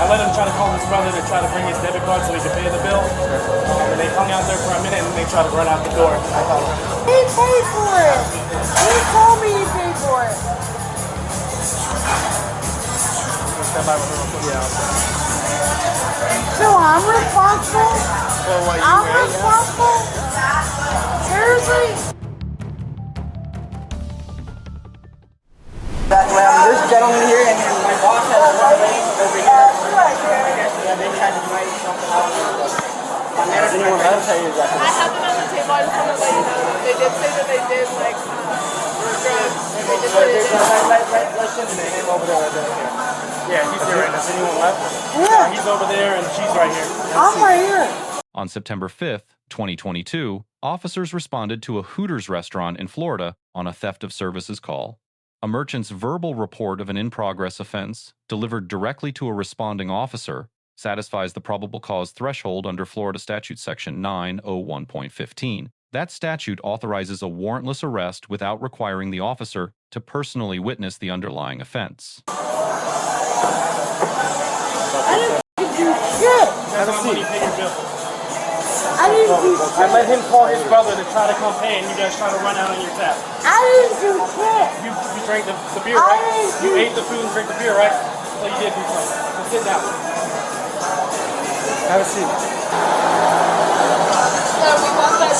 I let him try to call his brother to try to bring his debit card so he could pay the bill. And they hung out there for a minute and they tried to run out the door. He paid for it. He told me he paid for it. So I'm responsible? For what you I'm responsible? Seriously? This gentleman here and then my boss had a one lane over here. Yeah, they tried to write something out. My manager, my friend will tell you exactly. I have them on the table. I just want to let you know. They did say that they did like drugs. They did say they did. Let's send him over there. Yeah, he's here right now. Is anyone left? Yeah. He's over there and she's right here. I'm right here. On September 5th, 2022, officers responded to a Hooters restaurant in Florida on a theft of services call. A merchant's verbal report of an in-progress offense, delivered directly to a responding officer, satisfies the probable cause threshold under Florida Statute Section 901.15. That statute authorizes a warrantless arrest without requiring the officer to personally witness the underlying offense. I didn't do shit. Have a seat. Pay your bill. I didn't do I shit. let him call his brother to try to come pay and you guys try to run out on your tab. I didn't do shit. You drank the beer, right? I You ate the food and drank the beer, right? So you did do something. So sit down. Have a seat. So we want that.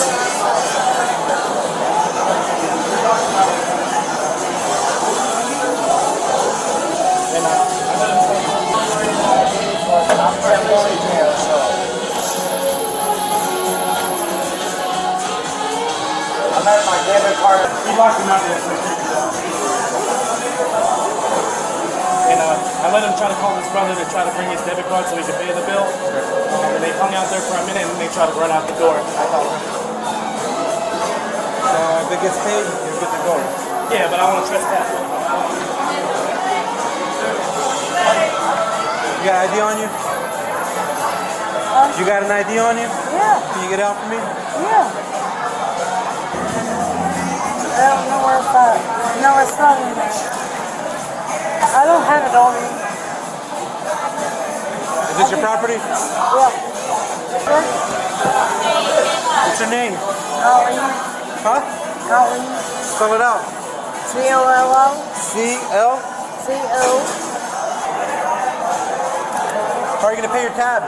I'm at my debit card. We locked him out there so he could And I let him try to call his brother to try to bring his debit card so he could pay the bill. And they hung out there for a minute and they tried to run out the door. So if it gets paid, you're good to go. Yeah, but I want to trespass. You got ID on you? You got an ID on you? Yeah. Can you get it out for me? Yeah. I don't know where it's at. No, it's not in there. I don't have it on me. Is this your property? Yeah. What's your name? Colleen. Huh? Colleen. Spell it out. C-O-L-O. C-L? C-O. How are you going to pay your tab?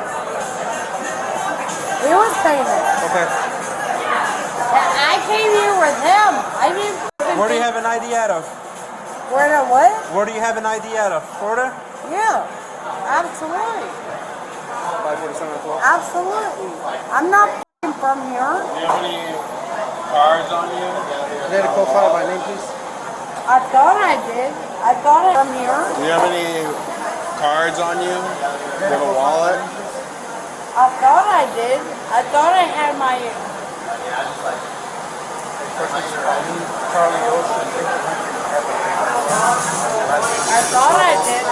He was paying it. Okay. I came here with him. I didn't. Where do you have an ID out of? Where the what? Where do you have an ID out of? Florida? Yeah. Absolutely. 547 Absolutely. I'm not from here. Do you have any cards on you? Did it profile by name, please? I thought I did. I thought I'm here. Do you have any cards on you? Do you have a wallet? I thought I did. I thought I had my. I thought I did.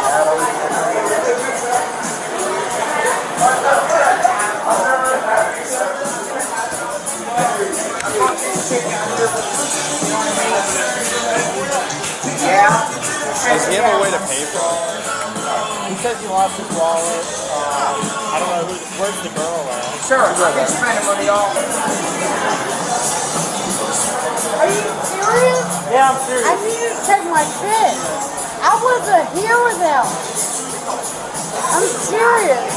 Yeah. Does he have a way to pay for all? He says he lost his wallet. I don't know where's the girl at. Sure, I can spend money all. Are you serious? Yeah, I'm serious. I need to check my pin. I wasn't here with him. I'm serious.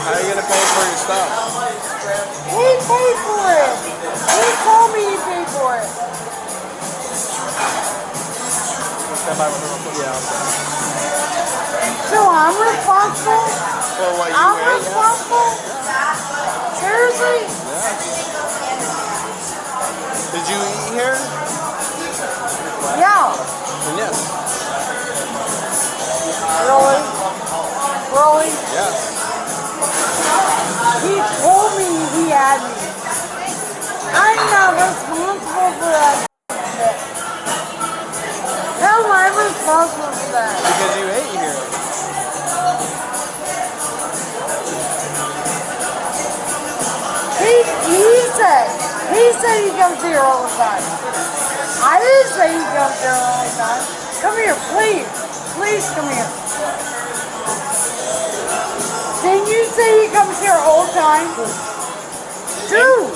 How are you going to pay for your stuff? He paid for it. He told me he paid for it. So I'm responsible? For what you I'm ate? responsible? Seriously? Did you eat here? Yeah. Yes. Really? Really? Yes. He told me he had me. I'm not responsible for that. How am I responsible for that? Because you ate here. He said he comes here all the time. I didn't say he comes here all the time. Come here, please. Please come here. mine. Two.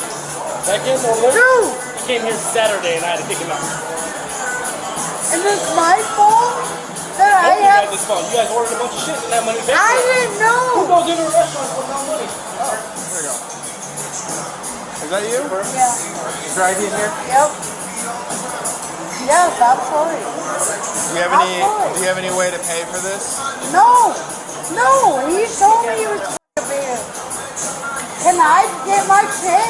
Second or Two. He came here Saturday and I had to kick him out. And it's my fault that I You have. guys this fault. You guys ordered a bunch of shit and that money paid I for it. didn't Who know. goes into a restaurant with no money? There you go. Is that you? Yeah. Is your ID in here? Yep. Yes, absolutely. Do you have any way to pay for this? No. No. He told me he was bad. Can I get my shit?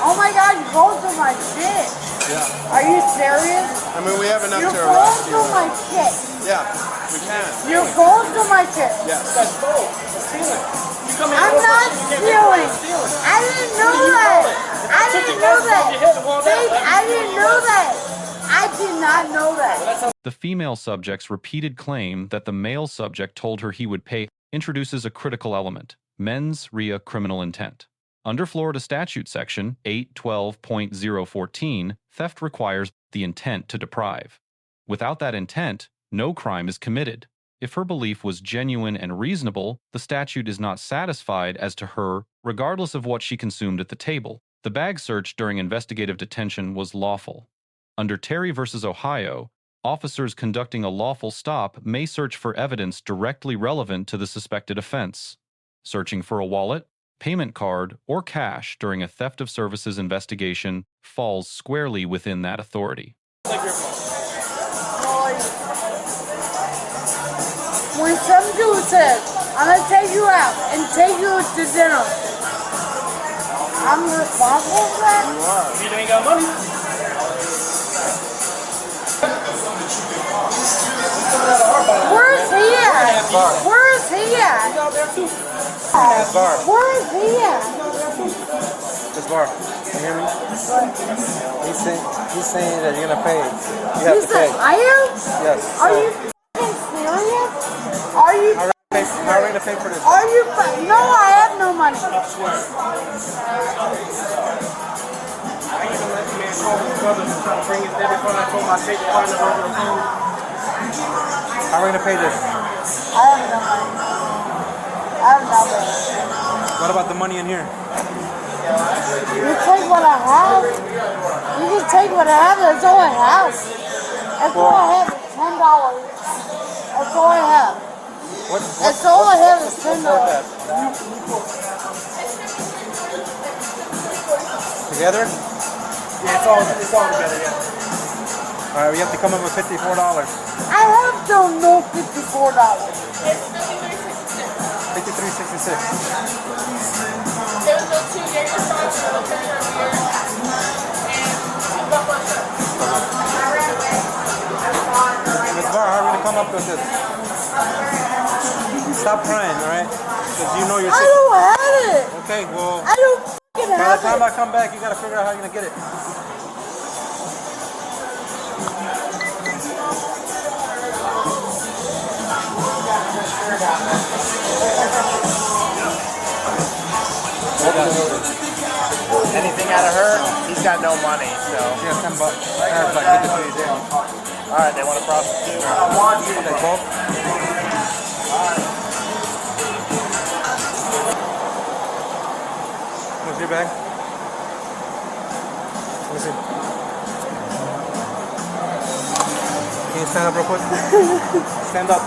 Oh my God, you both are my shit. Yeah. Are you serious? I mean, we have enough You're to arrest both you. are my shit. Yeah, we can. You're both are my shit. Yes. That's both. That's stealing. You come in I'm with not us, you can't stealing. be stealing. I didn't know that. I didn't know that. Babe, I didn't know that. I did not know that. The female subject's repeated claim that the male subject told her he would pay introduces a critical element: mens rea criminal intent. Under Florida Statute Section 812.014, theft requires the intent to deprive. Without that intent, no crime is committed. If her belief was genuine and reasonable, the statute is not satisfied as to her, regardless of what she consumed at the table. The bag search during investigative detention was lawful. Under Terry v. Ohio, officers conducting a lawful stop may search for evidence directly relevant to the suspected offense. Searching for a wallet, payment card, or cash during a theft of services investigation falls squarely within that authority. When some dude says, I'm gonna take you out and take you to dinner, I'm responsible for that? You ain't got money. Where is he at? Where is he at? Out there too. Where is he at? This bar. You hear me? He's saying that you're gonna pay. You have to pay. I am? Yes. Are you f***ing serious? Are you How are we gonna pay for this? Are you No, I have no money. I even let the man call his brother to try to bring his debit card. I told my state partner over the phone. How are we gonna pay this? I have no money. I have nothing. What about the money in here? You take what I have. You can take what I have. That's all I have. That's all I have is $10. That's all I have. That's all I have is $10. Together? Yeah, it's all together, yeah. All right, we have to come up with $54. I have no $54. $53.66. There was those 2 Jaeger shots for the picture of beer and 2 Buffalo shots. Ms. Barr, how are we gonna come up with this? Stop crying, all right? Because you know you're I sick. don't have it. Okay, well, I don't fucking by the have time it. I come back, you gotta figure out how you're gonna get it. Anything out of her, he's got no money, so. Yeah, $10. All right, get the fees in. Alright, they want a prostitute? Okay, both. What's your bag? Let me see. Can you stand up real quick? Stand up.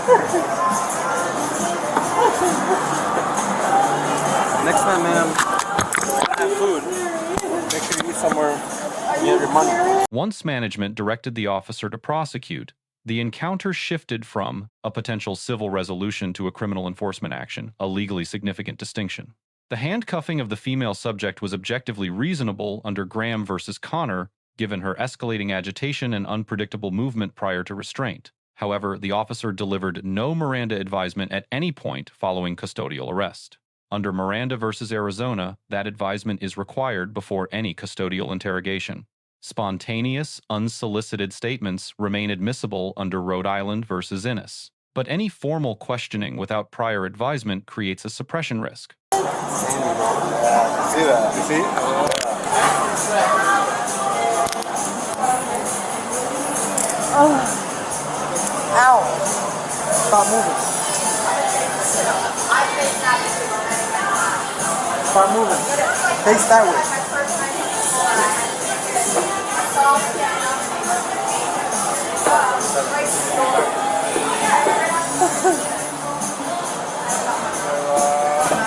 Next time, ma'am, have food. Make sure you eat somewhere and get your money. Once management directed the officer to prosecute, the encounter shifted from a potential civil resolution to a criminal enforcement action, a legally significant distinction. The handcuffing of the female subject was objectively reasonable under Graham versus Connor, given her escalating agitation and unpredictable movement prior to restraint. However, the officer delivered no Miranda advisement at any point following custodial arrest. Under Miranda versus Arizona, that advisement is required before any custodial interrogation. Spontaneous, unsolicited statements remain admissible under Rhode Island versus Innis, but any formal questioning without prior advisement creates a suppression risk. See that? You see? Oh. Ow. Stop moving. Start moving. Face that way.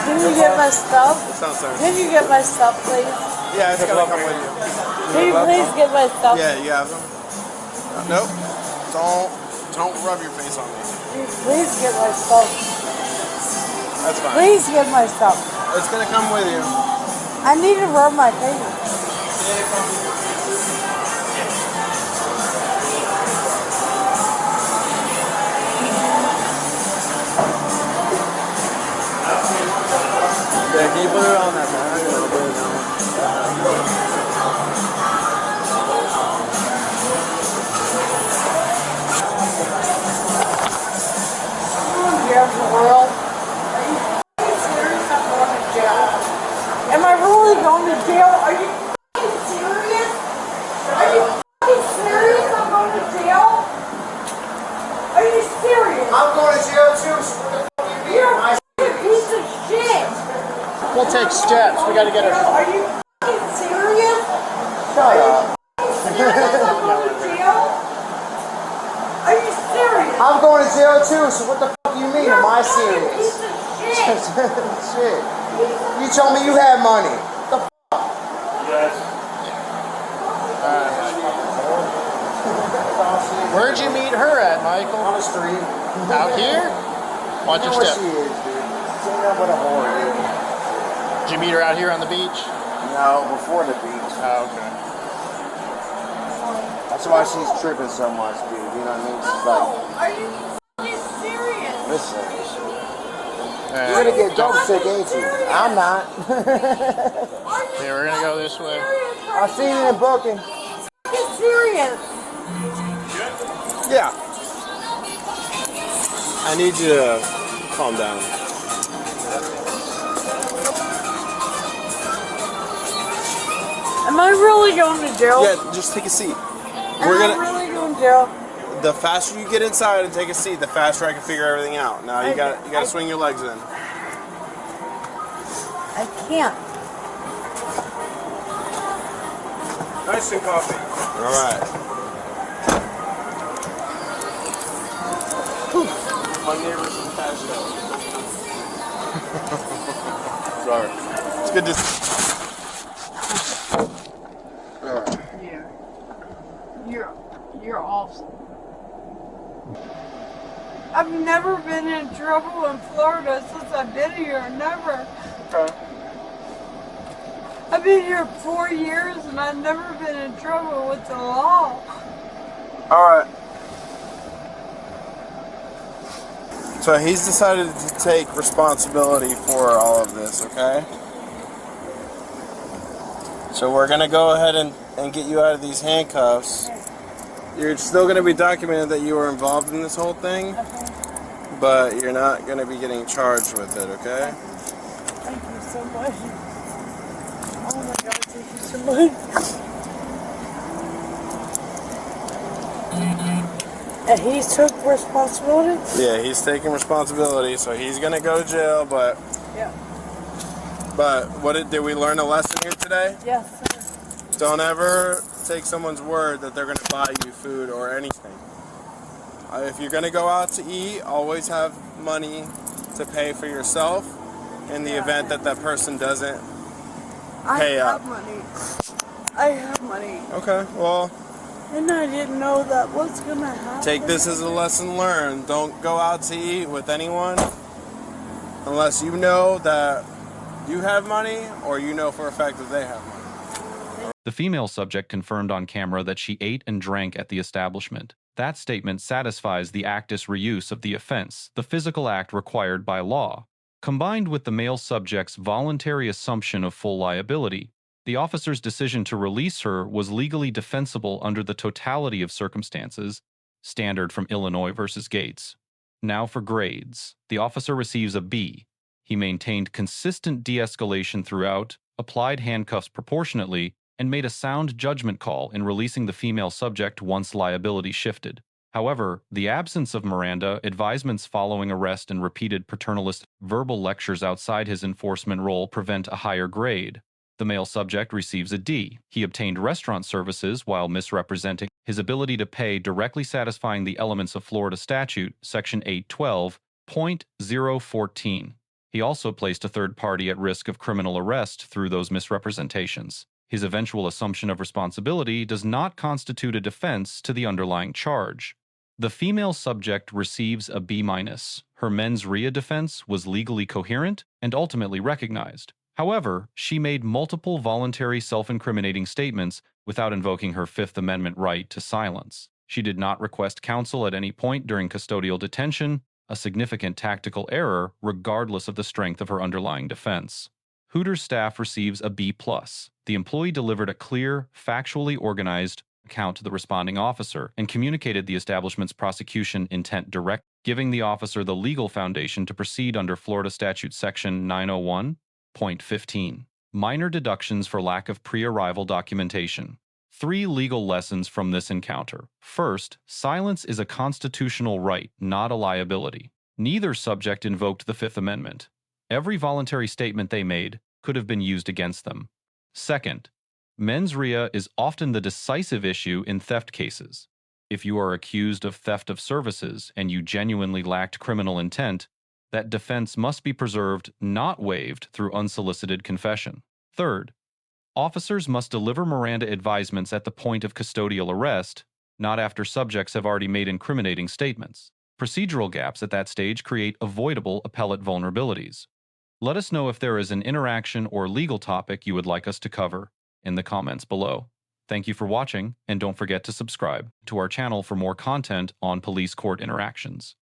Can you get my stuff? Sounds sorry. Can you get my stuff, please? Yeah, it's gonna come with you. Can you please get my stuff? Yeah, you have them. Nope. Don't rub your face on me. Please get my stuff. That's fine. Please get my stuff. It's gonna come with you. I need to rub my face. Yeah, can you put it on that man? I'm gonna put it down. World. Are you serious? I'm going to jail. Am I really going to jail? Are you serious? Are you serious? I'm going to jail? Are you serious? I'm going to jail too. So what the fuck you You're a piece of shit. We'll take steps. We gotta get her. Are you serious? Shut up. Serious? I'm going to jail? Are you serious? I'm going to jail too. So what the fuck you mean? Am I serious? Piece of shit. Shit. You told me you had money. The fuck? Where'd you meet her at, Michael? On the street. Out here? Watch You your know what step. she is, dude. She ain't nothing but a whore, dude. Did you meet her out here on the beach? No, before the beach. Oh, okay. That's why she's tripping so much, dude. You know what I mean? She's like, Are you serious? listen. You're gonna get dope sick, ain't you? I'm not. Okay, we're gonna go this way. I'll see you in booking. Get serious. Yeah. I need you to calm down. Am I really going to jail? Yeah, just take a seat. Am I really going to jail? The faster you get inside and take a seat, the faster I can figure everything out. Now you got to swing your legs in. I can't. Nice and coffee. All right. My neighbor's in Pasco. Sorry. It's good to. Yeah. You're awesome. I've never been in trouble in Florida since I've been here. Never. Okay. I've been here 4 years and I've never been in trouble with the law. All right. So he's decided to take responsibility for all of this, okay? So we're gonna go ahead and get you out of these handcuffs. You're still gonna be documented that you were involved in this whole thing, but you're not gonna be getting charged with it, okay? Thank you so much. Oh my God, thank you so much. And he took responsibility? Yeah, he's taking responsibility, so he's gonna go to jail, but Yeah. did we learn a lesson here today? Yes, sir. Don't ever take someone's word that they're going to buy you food or anything. If you're going to go out to eat, always have money to pay for yourself in the event that that person doesn't pay up. I have money. Okay, well, And I didn't know that was going to happen. take this as a lesson learned. Don't go out to eat with anyone unless you know that you have money or you know for a fact that they have money. The female subject confirmed on camera that she ate and drank at the establishment. That statement satisfies the actus reus of the offense, the physical act required by law. Combined with the male subject's voluntary assumption of full liability, the officer's decision to release her was legally defensible under the totality of circumstances, standard from Illinois versus Gates. Now for grades. The officer receives a B. He maintained consistent de-escalation throughout, applied handcuffs proportionately, and made a sound judgment call in releasing the female subject once liability shifted. However, the absence of Miranda, advisements following arrest, and repeated paternalist verbal lectures outside his enforcement role prevent a higher grade. The male subject receives a D. He obtained restaurant services while misrepresenting his ability to pay, directly satisfying the elements of Florida Statute, Section 812.014. He also placed a third party at risk of criminal arrest through those misrepresentations. His eventual assumption of responsibility does not constitute a defense to the underlying charge. The female subject receives a B-. Her mens rea defense was legally coherent and ultimately recognized. However, she made multiple voluntary self-incriminating statements without invoking her Fifth Amendment right to silence. She did not request counsel at any point during custodial detention, a significant tactical error regardless of the strength of her underlying defense. Hooters staff receives a B+. The employee delivered a clear, factually organized account to the responding officer and communicated the establishment's prosecution intent direct, giving the officer the legal foundation to proceed under Florida Statute Section 901.15. Minor deductions for lack of pre-arrival documentation. 3 legal lessons from this encounter. First, silence is a constitutional right, not a liability. Neither subject invoked the Fifth Amendment. Every voluntary statement they made could have been used against them. Second, mens rea is often the decisive issue in theft cases. If you are accused of theft of services and you genuinely lacked criminal intent, that defense must be preserved, not waived through unsolicited confession. Third, officers must deliver Miranda advisements at the point of custodial arrest, not after subjects have already made incriminating statements. Procedural gaps at that stage create avoidable appellate vulnerabilities. Let us know if there is an interaction or legal topic you would like us to cover in the comments below. Thank you for watching, and don't forget to subscribe to our channel for more content on police court interactions.